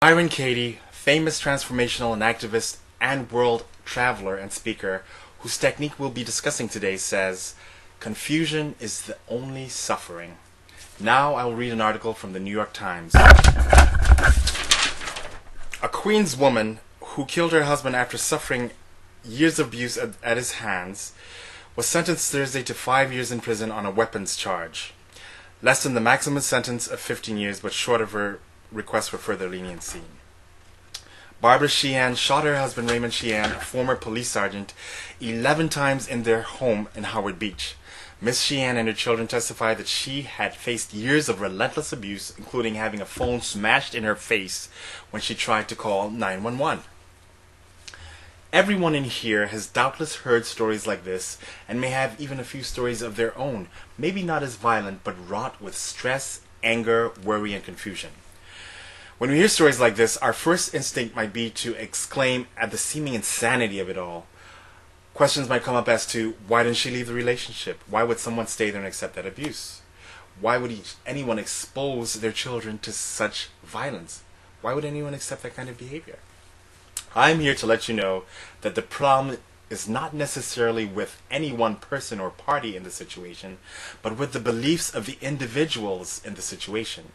Byron Katie, famous transformational and activist and world traveler and speaker, whose technique we'll be discussing today, says, "Confusion is the only suffering." Now I will read an article from the New York Times. A Queens woman who killed her husband after suffering years of abuse at his hands was sentenced Thursday to 5 years in prison on a weapons charge. Less than the maximum sentence of 15 years, but short of her request for further leniency. Barbara Sheehan shot her husband Raymond Sheehan, a former police sergeant, 11 times in their home in Howard Beach. Miss Sheehan and her children testified that she had faced years of relentless abuse, including having a phone smashed in her face when she tried to call 911. Everyone in here has doubtless heard stories like this and may have even a few stories of their own, maybe not as violent but wrought with stress, anger, worry, and confusion. When we hear stories like this, our first instinct might be to exclaim at the seeming insanity of it all. Questions might come up as to, why didn't she leave the relationship? Why would someone stay there and accept that abuse? Why would anyone expose their children to such violence? Why would anyone accept that kind of behavior? I'm here to let you know that the problem is not necessarily with any one person or party in the situation, but with the beliefs of the individuals in the situation.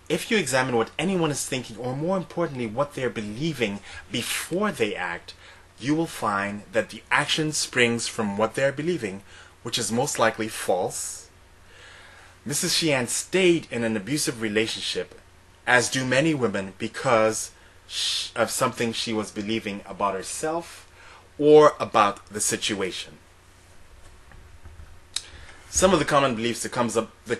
If you examine what anyone is thinking, or more importantly, what they're believing before they act, you will find that the action springs from what they're believing, which is most likely false. Mrs. Sheehan stayed in an abusive relationship, as do many women, because of something she was believing about herself or about the situation. Some of the common beliefs that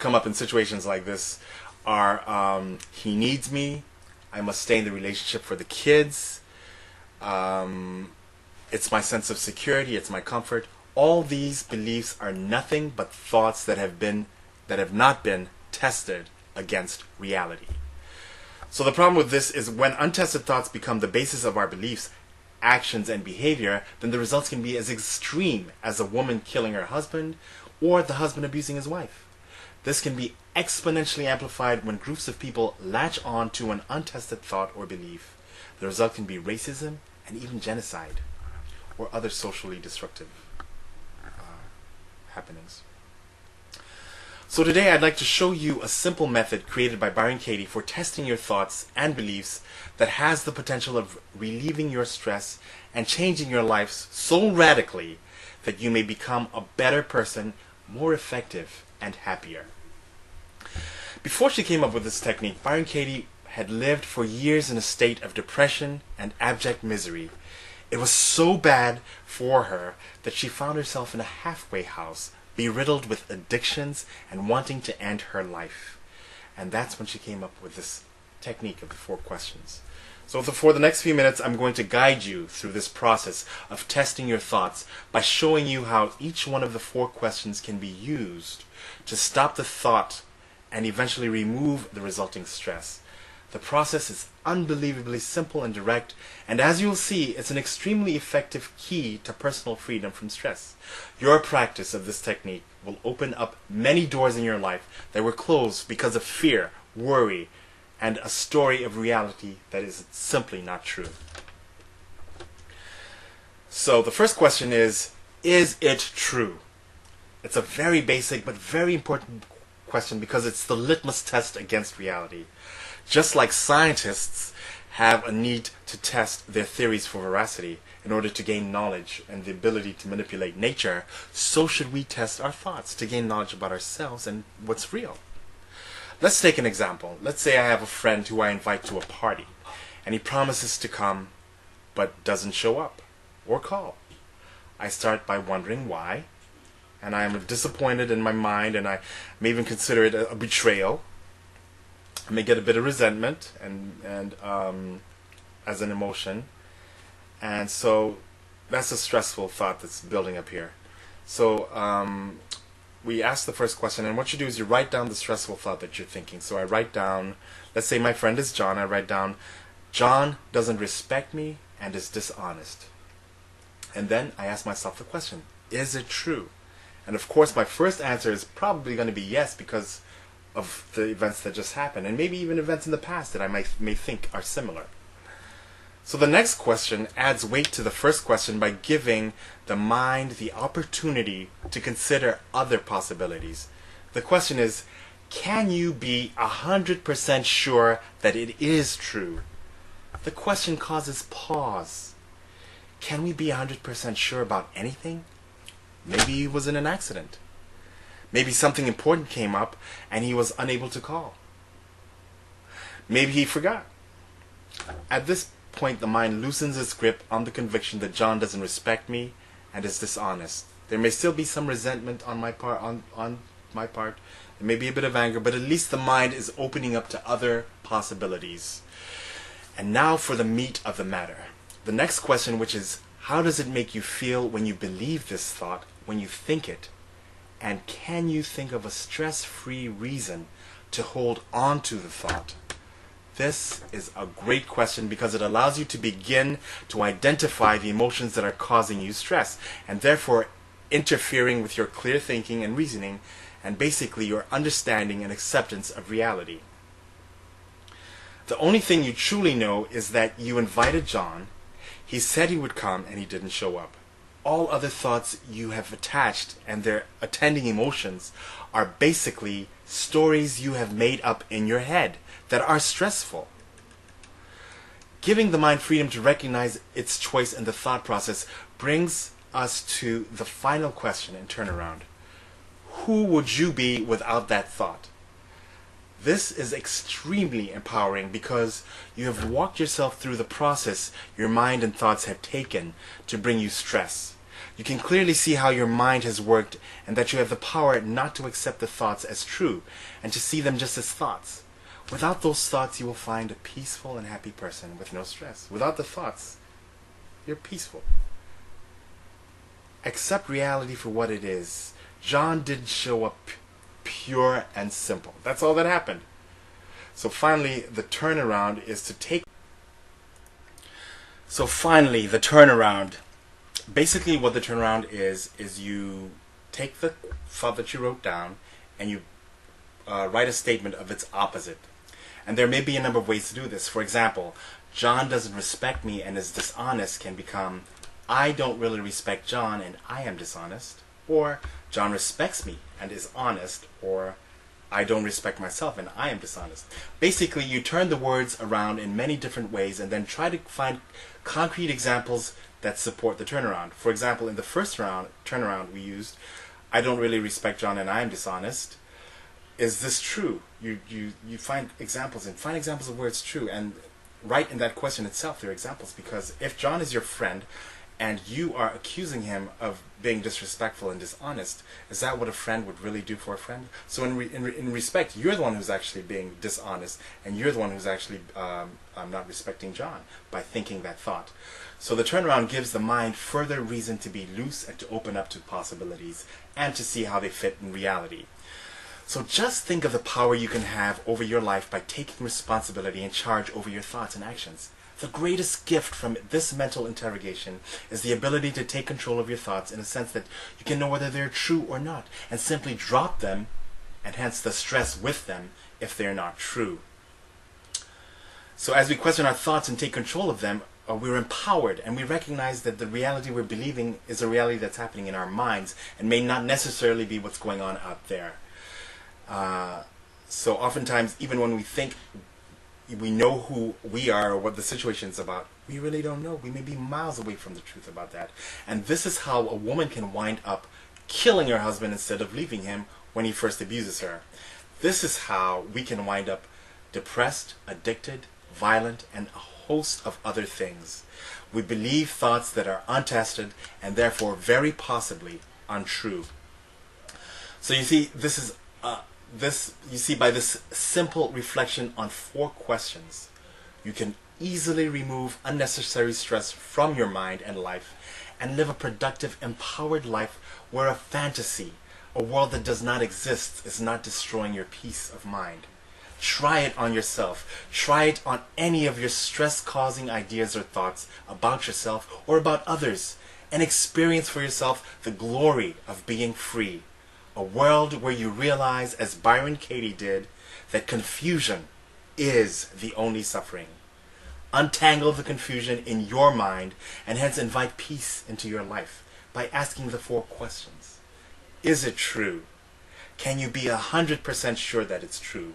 come up in situations like this are, he needs me, I must stay in the relationship for the kids, it's my sense of security, it's my comfort. All these beliefs are nothing but thoughts that have not been tested against reality. So the problem with this is when untested thoughts become the basis of our beliefs, actions, and behavior, then the results can be as extreme as a woman killing her husband or the husband abusing his wife. This can be exponentially amplified when groups of people latch on to an untested thought or belief. The result can be racism and even genocide or other socially destructive happenings. So today I'd like to show you a simple method created by Byron Katie for testing your thoughts and beliefs that has the potential of relieving your stress and changing your life so radically that you may become a better person, more effective, and happier. Before she came up with this technique, Byron Katie had lived for years in a state of depression and abject misery. It was so bad for her that she found herself in a halfway house, beriddled with addictions and wanting to end her life. And that's when she came up with this technique of the 4 questions. So for the next few minutes, I'm going to guide you through this process of testing your thoughts by showing you how each one of the 4 questions can be used to stop the thought and eventually remove the resulting stress. The process is unbelievably simple and direct, and as you'll see, it's an extremely effective key to personal freedom from stress. Your practice of this technique will open up many doors in your life that were closed because of fear, worry, and a story of reality that is simply not true. So the first question is it true? It's a very basic but very important question because it's the litmus test against reality. Just like scientists have a need to test their theories for veracity in order to gain knowledge and the ability to manipulate nature, so should we test our thoughts to gain knowledge about ourselves and what's real. Let's take an example. Let's say I have a friend who I invite to a party, and he promises to come but doesn't show up or call. I start by wondering why, and I am disappointed in my mind, and I may even consider it a betrayal. I may get a bit of resentment and as an emotion, and so that's a stressful thought that's building up here. So we ask the first question, and what you do is you write down the stressful thought that you're thinking. So I write down, let's say my friend is John, I write down, John doesn't respect me and is dishonest. And then I ask myself the question, is it true? And of course my first answer is probably going to be yes, because of the events that just happened, and maybe even events in the past that I may think are similar. So the next question adds weight to the first question by giving the mind the opportunity to consider other possibilities. The question is, can you be 100% sure that it is true? The question causes pause. Can we be 100% sure about anything? Maybe he was in an accident. Maybe something important came up and he was unable to call. Maybe he forgot. At this point, the mind loosens its grip on the conviction that John doesn't respect me and is dishonest. There may still be some resentment on my part. There may be a bit of anger, but at least the mind is opening up to other possibilities. And now for the meat of the matter. The next question, which is, how does it make you feel when you believe this thought, when you think it? And can you think of a stress-free reason to hold on to the thought? This is a great question because it allows you to begin to identify the emotions that are causing you stress and therefore interfering with your clear thinking and reasoning and basically your understanding and acceptance of reality. The only thing you truly know is that you invited John, he said he would come, and he didn't show up. All other thoughts you have attached and their attending emotions are basically stories you have made up in your head that are stressful. Giving the mind freedom to recognize its choice in the thought process brings us to the final question and turnaround. Who would you be without that thought? This is extremely empowering because you have walked yourself through the process your mind and thoughts have taken to bring you stress. You can clearly see how your mind has worked and that you have the power not to accept the thoughts as true and to see them just as thoughts. Without those thoughts, you will find a peaceful and happy person with no stress. Without the thoughts, you're peaceful. Accept reality for what it is. John didn't show up pure and simple. That's all that happened. So finally, the turnaround is to take... Basically what the turnaround is you take the thought that you wrote down and you write a statement of its opposite. And there may be a number of ways to do this. For example, John doesn't respect me and is dishonest can become, I don't really respect John and I am dishonest. Or John respects me and is honest. Or I don't respect myself and I am dishonest. Basically, you turn the words around in many different ways and then try to find concrete examples that support the turnaround. For example, in the first turnaround we used, I don't really respect John and I am dishonest. Is this true? You find examples of where it's true, and right in that question itself there are examples, because if John is your friend and you are accusing him of being disrespectful and dishonest, is that what a friend would really do for a friend? So in respect, you're the one who's actually being dishonest, and you're the one who's actually not respecting John by thinking that thought. So the turnaround gives the mind further reason to be loose and to open up to possibilities and to see how they fit in reality. So just think of the power you can have over your life by taking responsibility and charge over your thoughts and actions. The greatest gift from this mental interrogation is the ability to take control of your thoughts in a sense that you can know whether they're true or not and simply drop them, and hence the stress with them if they're not true. So as we question our thoughts and take control of them, we're empowered and we recognize that the reality we're believing is a reality that's happening in our minds and may not necessarily be what's going on out there. So oftentimes, even when we think we know who we are or what the situation is about, we really don't know. We may be miles away from the truth about that. And this is how a woman can wind up killing her husband instead of leaving him when he first abuses her. This is how we can wind up depressed, addicted, violent, and a host of other things. We believe thoughts that are untested and therefore very possibly untrue. So you see, by this simple reflection on 4 questions, you can easily remove unnecessary stress from your mind and life and live a productive, empowered life where a fantasy, a world that does not exist, is not destroying your peace of mind. Try it on yourself. Try it on any of your stress-causing ideas or thoughts about yourself or about others, and experience for yourself the glory of being free. A world where you realize, as Byron Katie did, that confusion is the only suffering. Untangle the confusion in your mind and hence invite peace into your life by asking the 4 questions. Is it true? Can you be 100% sure that it's true?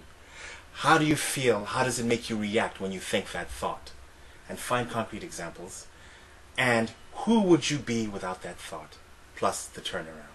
How do you feel? How does it make you react when you think that thought? And find concrete examples. And who would you be without that thought? Plus the turnaround.